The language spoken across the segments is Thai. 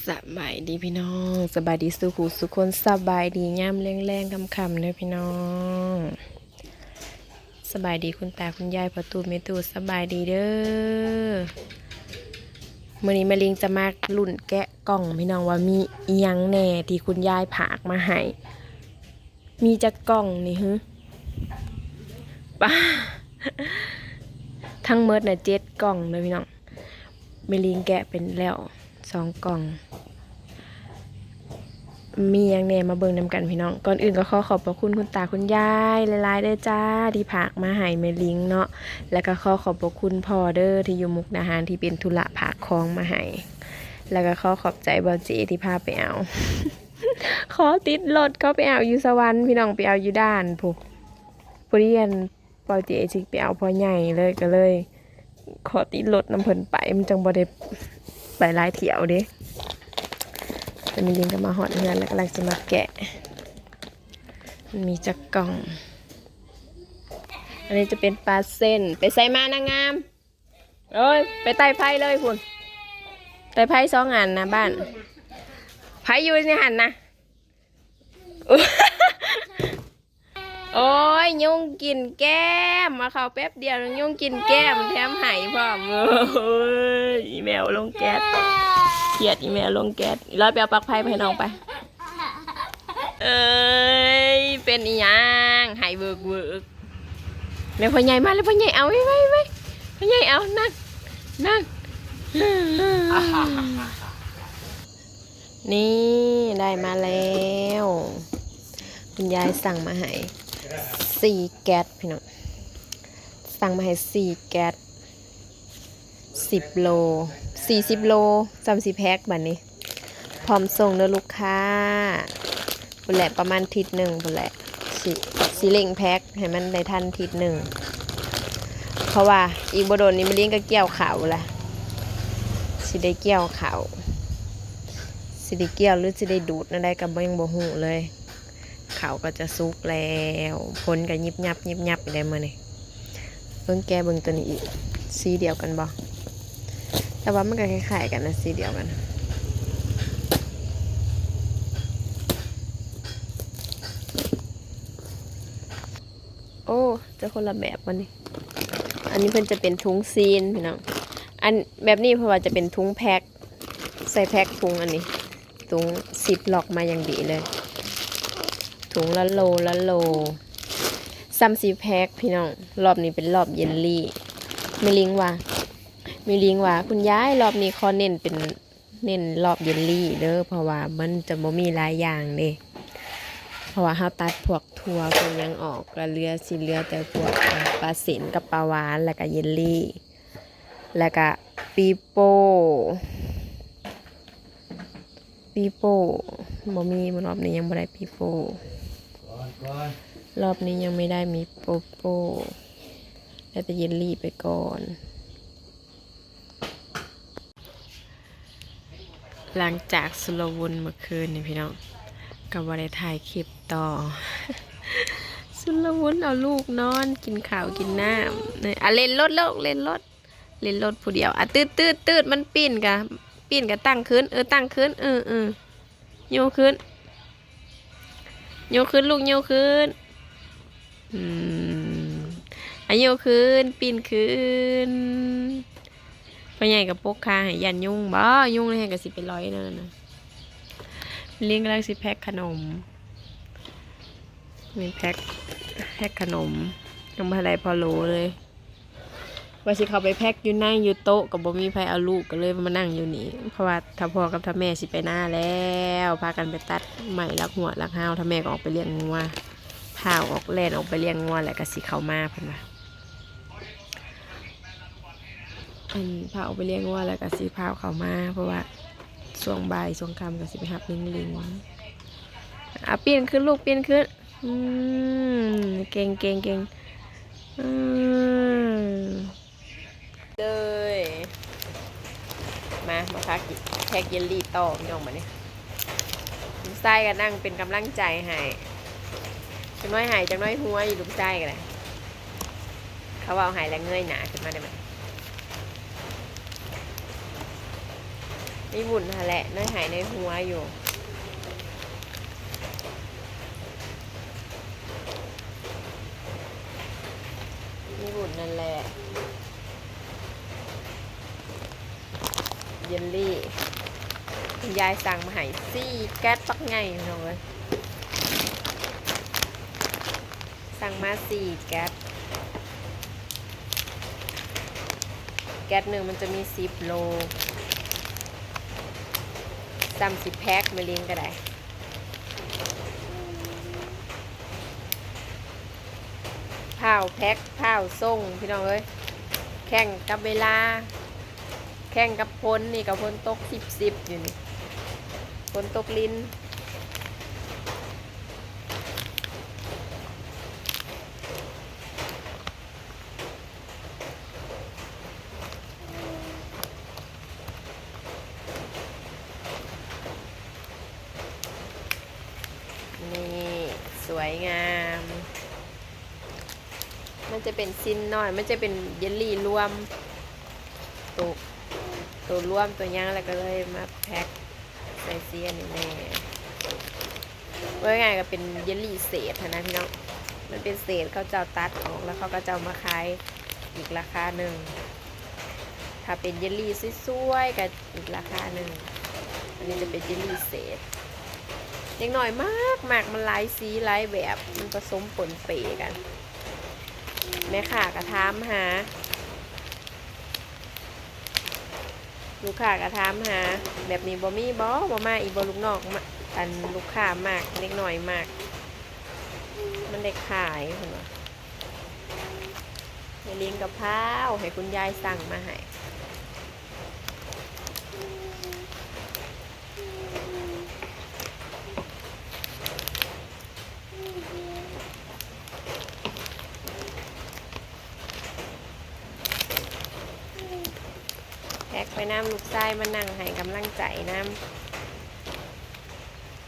สบายดีพี่น้องสบายดีสุขุสุคนสบายดีย่ำแรงๆคำๆเลยพี่น้องสบายดีคุณตาคุณยายประตูเมตูสบายดีเด้อมื่อนี้แม่ลิงจะมาลุ่นแกะกล่องพี่น้องว่ามีอีหยังแหน่ที่คุณยายผากมาให้มีจักกล่องนี่ฮึป้าทั้งเมิดน่ะ7 กล่องเลยพี่น้องแม่ลิงแกะเป็นแล้ว2 กล่องมีอย่างแน่มาเบิ่งนำกันพี่น้องก่อนอื่นก็ขอบพระคุณคุณตาคุณยายหลายๆเด้อจ้าที่ผากมาให้แม่ลิงเนาะแล้วก็ขอบพระคุณพ่อเด้อที่อยู่มุกดาหารที่เป็นธุระผากของมาให้แล้วก็ขอบใจเบาเจที่พาไปเอา ขอติดรถเขาไปเอาอยู่สวรรค์พี่น้องไปเอาอยู่ด้านผู้เรียนเบาเจสิไปเอาพ่อใหญ่เลยก็เลย ขอติดรถน้ำเพิ่นไปมันจังบ่ได้ไปหลายเที่ยวเด้แต่มีลิงก็มาหอดเฮือนแล้วกำลังจะมาแกะมันมีจักกล่องอันนี้จะเป็นปลาเส้นไปใส่มานางงามเอ้ยไปไต่ไผ่เลยคุณไต่ไผ่2 อันนะบ้านไผ่อยู่ในหันนะ โอ้ยยุงกินแก้มมาเข้าแป๊บเดียวยุงกินแก้มแถมไห้พร้อมเอ้ยอีแมวลงแก๊สเขียดอีแมวลงแก๊สร้อยไปเอาปลั๊กไฟไปให้น้องไปเอ้ยเป็นอีหยังไห้เบิกแม่พ่อใหญ่มาแล้วพ่อใหญ่เอาไว้พ่อใหญ่เอานั่นนี่ได้มาแล้วคุณยายสั่งมาให้4 แก๊สพี่น้องสั่งมาให้4 แก๊ส10 โล40 โล30 แพ็คแบบนี้พร้อมส่งเด้อลูกค้าพุ่นแหละประมาณทิศหนึ่งพุ่นแหละสิเร่งแพ็คให้มันได้ทันทิศหนึ่งเพราะว่าอีกบ่โดนนี้มันเลี้ยงก็เกี่ยวข่าวละสิได้เกี่ยวข่าวสิได้เกี่ยวหรือสิได้ดูดนั่นได้กับยังบ่ฮู้เลยเขาก็จะซุกแล้วผลก็ยิบยับได้มื้อนี้เบิ่งแกเบิ่งตัวนี้อีกสีเดียวกันบ่แต่ว่ามันก็คล้ายๆกันนะสีเดียวกันโอ้จะคนละแบบวันนี้อันนี้เพิ่นจะเป็นถุงซีนพี่น้องอันแบบนี้เพราะว่าจะเป็นถุงแพ็คใส่แพ็คถุงอันนี้ถุง10 ล็อกมาอย่างดีเลยถุงละโล30 แพ็คพี่น้องรอบนี้เป็นรอบเยลลี่มีลิงว่าคุณยายรอบนี้ขอเน้นรอบเยลลี่เด้อเพราะว่ามันจะบ่มีหลายอย่างเด้เพราะว่าเฮาตัดพวกถั่วพวกยังออกก็เหลือแต่พวกปลาเส้นกับปลาหวานแล้วก็เยลลี่แล้วก็ปีโป้บ่มีรอบนี้ยังบ่ได้ปีโป้รอบนี้ยังไม่ได้มีโปโป้ได้แต่เยลลี่ไปก่อนหลังจากสุรวุนเมื่อคืนนี่พี่น้องก็บ่ได้ถ่ายคลิปต่อ สุรวุนเอาลูกนอนกินข้าวกินน้ำนี่เล่นรถเล่นรถผู้เดียวตืดมันปีนกะตั้งขึ้นตั้งขึ้นโยกขึ้นลูกโยกขึ้นโยกขึ้นปีนขึ้นพ่อใหญ่กับปกคาให้ยันยุ่งบ่ยุ่งเลยกับสิไปร้อยนั่นนะเลี้ยงกำลังสิแพ็คขนมมีแพ็คขนมยังไม่อะไรพอรู้เลยว่าสิเขาไปแพ็คอยู่นั่งอยู่โต๊ะกับบ่มีใครเอาลูกก็เลยมานั่งอยู่นี่เพราะว่าถ้าพ่อกับถ้าแม่สิไปหน้าแล้วพากันไปตัดใหม่ลักหัวลักห้าวถ้าแม่ก็ออกไปเลี้ยงงัวพาออกแล่นออกไปเลี้ยงงัวแหละก็สิเข้ามาเพิ่นว่าพาออกไปเลี้ยงงัวแล้วก็สิพาเข้ามาเพราะว่าช่วงบ่ายช่วงค่ำก็สิไปหับลิงเปลี่ยนขึ้นลูกเปลี่ยนขึ้นเก่งเลยมาพักแพ็กเยลลี่ต่อพี่น้องมาเนี่ยลุงไส้ก็นั่งเป็นกำลังใจให้จังน้อยหายจังน้อยหัวอยู่ลุงไส้กันเลยเขาเอาหายแล้วเงยหนาขึ้นมาได้ไหม มีบุญหะแหละน้อยหายในหัวอยู่มีบุญนั่นแหละเยลลี่คุณยายสั่งมาให้4 แก๊สปักไงน้องเลยสั่งมา4 แก๊สแก๊สหนึ่งมันจะมี10 โล30 แพ็คไม่ลิงก็ได้ข้าวแพ็คข้าวส่งพี่น้องเอ้ยแข่งกับเวลาแข่งกับพ้นนี่กับพ้นตก10อยู่นี่พ้นตกลิ้นนี่สวยงามมันจะเป็นชิ้นน้อยมันจะเป็นเยลลี่รวมตัวรวมตัวย่างแล้วก็เลยมาแพ็คใส่เสียนี่แน่ว่าไงก็เป็นเยลลี่เศษนะพี่น้องมันเป็นเศษเขาจะตัดออกแล้วเขาก็จะมาขายอีกราคาหนึ่งถ้าเป็นเยลลี่สวยๆก็อีกราคาหนึ่งอันนี้จะเป็นเยลลี่เศษเล็กหน่อยมากมันหลายสีหลายแบบมันผสมปนเปกันแม่ค้าก็ถามหาลูกค้าก็ถามหาแบบนี้บ่มีบ่มาอีบ่ลูกนอกอันลูกค้ามากเล็กหน่อยมากมันได้ขายเห็นไหมในลิงกับข้าวให้คุณยายสั่งมาให้แพ็กไปน้ำลูกชายมานั่งให้กำลังใจน้ำ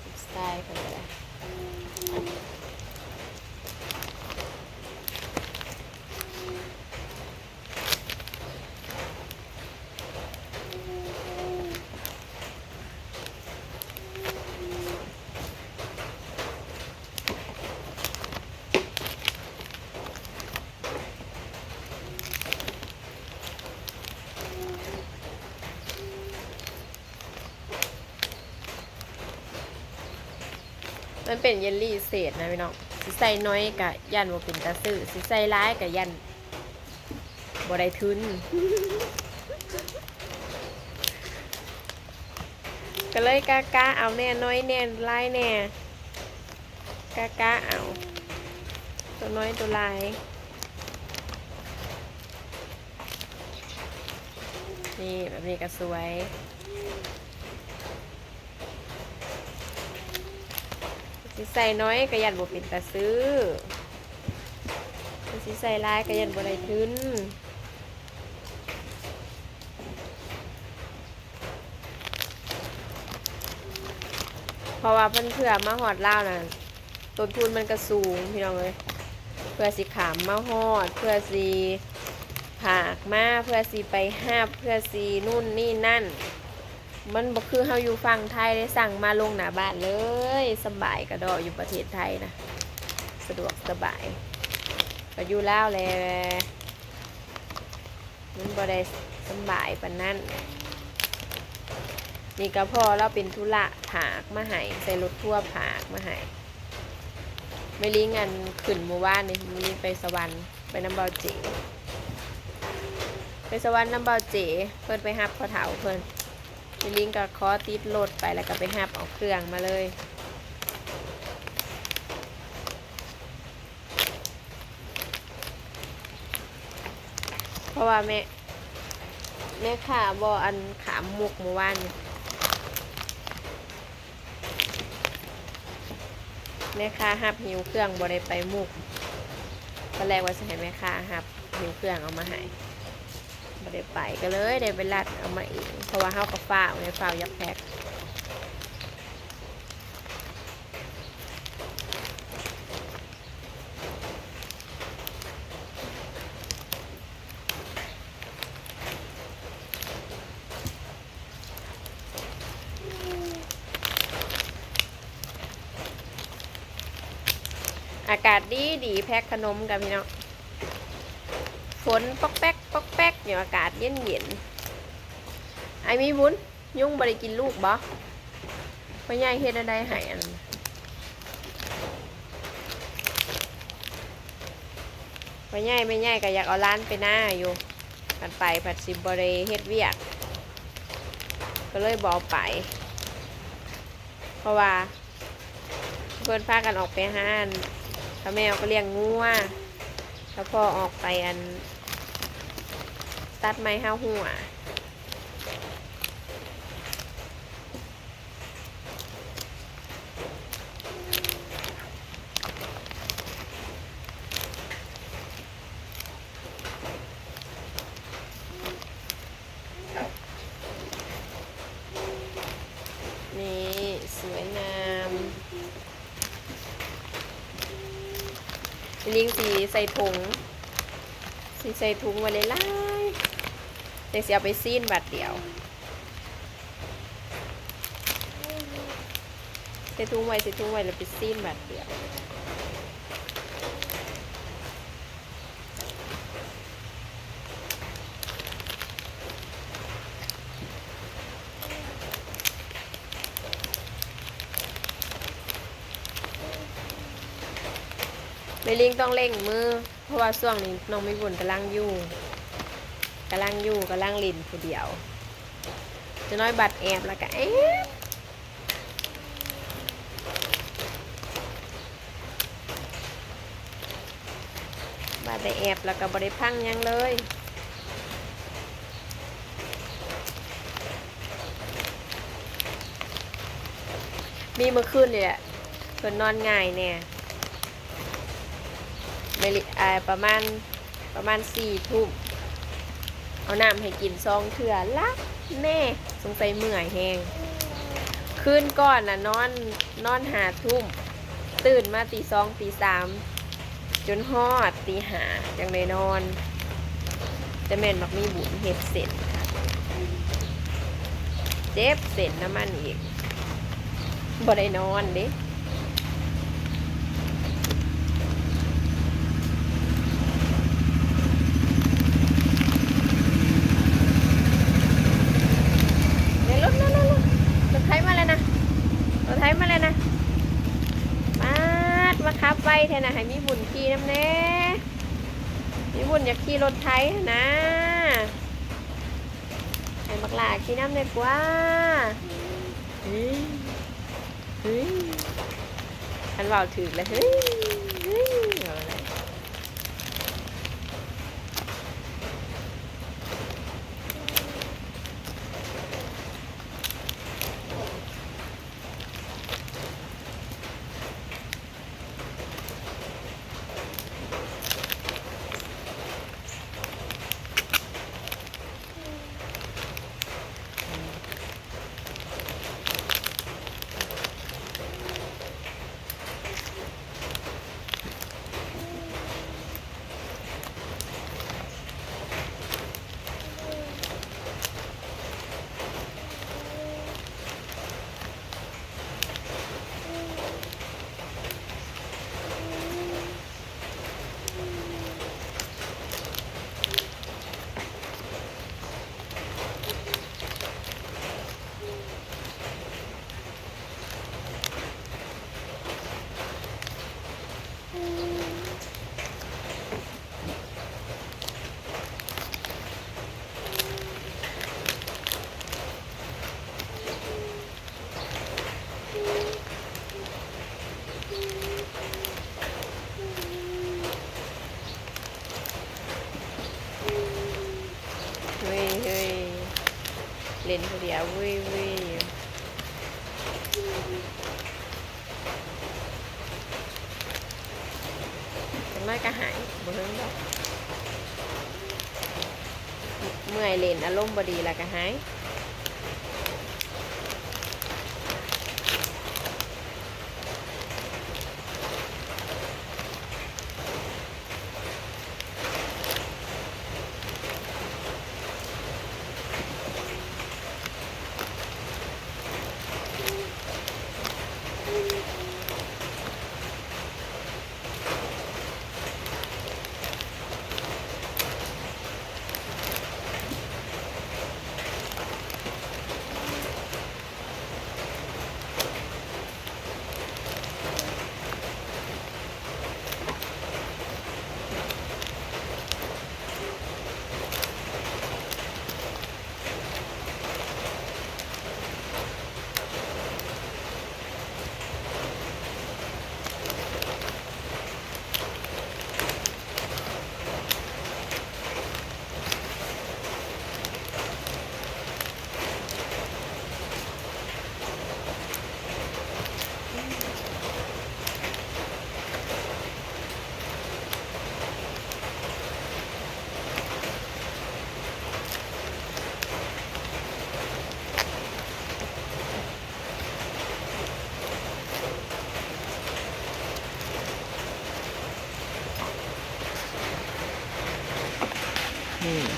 ลูกชายคนละมันเป็นเยลลี่เศษนะพี่น้องสิใส่น้อยกับยันว่าเป็นตาซื้อสิใส่ร้ายกับยันบ่ได้ทุน ก็เลยกะเอาแน่น้อยแน่ลายแน่กะเอาตัวน้อยตัวลายนี่แบบนี้ก็สวยสิใส่น้อยก็ยันบ่เป็นตาซื้อสิใส่ลายก็ยันบ่ได้ทุนเพราะว่าเพื่อมาหอดเล่าน่ะต้นทุนมันก็สูงพี่น้องเลยเพื่อสิขามมาหอดเพื่อสิผากมาเพื่อสิไปห้าเพื่อสินู่นนี่นั่นมันบ่คือเฮาอยู่ฝั่งไทยได้สั่งมาลงหน้าบ้านเลยสบายกระดออยู่ประเทศไทยนะสะดวกสบายก็อยู่ลาวแลมันบ่ได้สบายปานนั้นนี่ก็พอเราเป็นธุระผากมาให้ใส่รถทั่วผากมาให้ไม่ลิงอันขึ้นเมื่อวานนี่ไม่ลิงไปสวรรค์ไปน้ำเบาเจ๋ไปสวรรค์น้ำเบาเจ๋เพิ่นไปฮับพ่อเฒ่าเพิ่นไม่ลิงก็ขอติดรถไปแล้วก็ไปฮับเอาเครื่องมาเลยเพราะว่าแม่ข่าบ่อันขามมุกเมื่อวานแม่ค้าหับหิวเครื่องบ่ได้ไปมุกตอนแรกว่าจะให้แม่ค้าหับหิวเครื่องเอามาให้บ่ได้ไปก็เลยได้ไปรัดเอามาเองเพราะว่าเฮากับฝ้าในฝ้ายักแพ็ค ากาศดีแพ็คขนมกันพี่น้องฝนป๊อกแป๊กป๊อกแป๊กอยู่อากาศเย็นไอ้มีบุญยุ่งบริกินลูกบ่พ่อใหญ่เฮ็ดอะไรให้อันพ่อใหญ่ไม่ใหญ่ก็อยากเอาร้านไปหน้าอยู่กันไปผัดสิบบริเฮ็ดเวียกก็เลยบอกไปเพราะว่าเพื่อนพากันออกไปห้านถ้าแมวก็เลี้ยงงัวถ้าพ่อออกไปอันตัดไม้ห้าหัวนี่สวยงามลิงสีใส่ถุงสีใส่ถุงไว้เลยล่ะแต่เสียไปซีนบาทเดียวใส่ถุงไว้แล้วไปซีนบาทเดียวเมลิงต้องเร่งมือเพราะว่าช่วงนี้น้องไม่บุญกำลังลินผู้เดียวจะน้อยบัดแอบแล้วก็บัดได้แอบแล้วก็บริพังยังเลยมีเมื่อคืนเลยแหละเพิ่นนอนง่ายเนี่ยประมาณ4 ทุ่มเอาน้ำให้กิน2 เทื่อละแน่สงสัยเมื่อยแหงคืนก่อนน่ะนอน5 ทุ่มตื่นมาตี 2 ตี 3จนฮอดตี 5ยังได้นอนแต่แม่นบักมีบุญเฮ็ดเสร็จค่ะเจ็บเสร็จน้ำมันอีกบ่ได้นอนเด้มาขับไปแทนนะให้มีบุญขี่น้ำแน่มีบุญอยากขี่รถไถนะให้บักหลาขี่น้ำเน็ตกว่าฉันเบาถึกแล้วเล่นคนเดียววุ้ยจังน้อยก็หายบ่เฮิงดอกเมื่อยเล่นอารมณ์บ่ดีแล้วก็หาย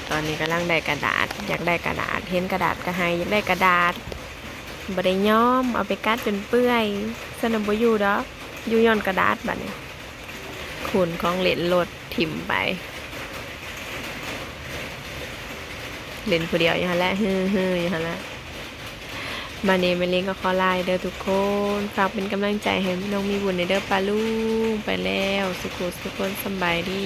ตอนนี้กำลังได้กระดาษ อยากได้กระดาษ เห็นกระดาษก็ให้อยากได้กระดาษบ่ได้ย้อมเอาไปกัดจนเปื่อยสนบ่อยู่ดอกอยู่ย้อนกระดาษบัดนี้ขุนของเล่นรถถิ่มไปเล่นผู้เดียวอยู่หั่นแหละฮือๆอยู่หั่นแหละมานี่แม่เลี้ยงก็ขอลาเด้อทุกคนฝากเป็นกำลังใจให้น้องมีบุญในเด้อปลาลุงไปแล้วสุขสุขคนสำบายดี